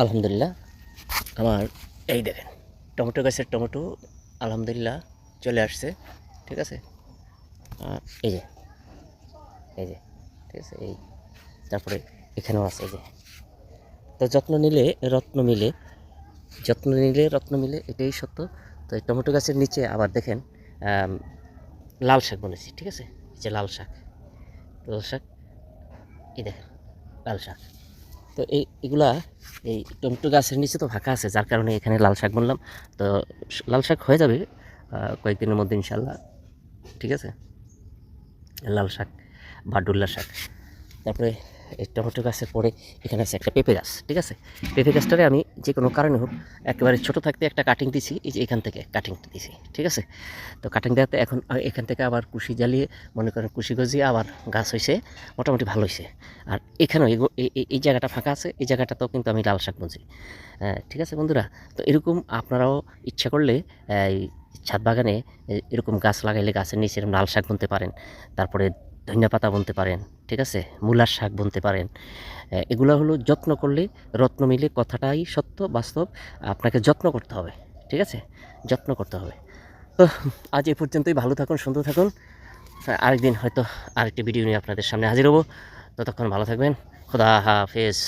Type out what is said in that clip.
আলহামদুলিল্লাহ আমার এই দেখেন টমেটো গাছের টমেটো আলহামদুলিল্লাহ চলে আসছে। ঠিক আছে, এই যে এই যে ঠিক আছে, এই তারপরে এখানেও আছে এই যে। তো যত্ন নিলে রত্ন মিলে, এটাই সত্য। তো এই টমেটো গাছের নিচে আবার দেখেন লাল শাক বলেছি। ঠিক আছে, এই যে লাল শাক এই দেখেন লাল শাক। তো এগুলা এই টমেটো গাছের নিচে তো ফাঁকা আছে, যার কারণে এখানে লাল শাক বললাম। তো লাল শাক হয়ে যাবে কয়েকদিনের মধ্যে ইনশাল্লাহ। ঠিক আছে, লাল শাক বা ডুল্লা শাক। তারপরে এই টমেটো গাছের পরে এখানে আছে একটা পেঁপে গাছ। ঠিক আছে, পেঁপে গাছটারে আমি যে কোনো কারণে হোক একেবারে ছোটো থাকতে একটা কাটিং দিছি, এই যে এখান থেকে কাটিংটা দিছি। ঠিক আছে, তো কাটিং দেওয়াতে এখন এখান থেকে আবার কুশি জ্বালিয়ে মনে করেন কুশি গজিয়ে আবার গাছ হয়েছে, মোটামুটি ভালো হয়েছে। আর এখানেও এই জায়গাটা ফাঁকা আছে, এই জায়গাটাতেও কিন্তু আমি লাল শাক বুনছি। ঠিক আছে বন্ধুরা, তো এরকম আপনারাও ইচ্ছা করলে এই ছাদ বাগানে এরকম গাছ লাগাইলে গাছের নিচে এরকম লাল শাক বুনতে পারেন। তারপরে ধনিয়া পাতা বুনতে পারেন। ঠিক আছে, মূলার শাক বুনতে পারেন। এগুলো হলো যত্ন করলে রত্ন মিলে, কথাটাই সত্য বাস্তব। আপনাকে যত্ন করতে হবে। ঠিক আছে, যত্ন করতে হবে। তো আজ এই পর্যন্তই। ভালো থাকুন, সুন্দর থাকুন। আরেকদিন হয়তো আরেকটি ভিডিও নিয়ে আপনাদের সামনে হাজির হব। ততক্ষণ ভালো থাকবেন। খোদা হাফেজ।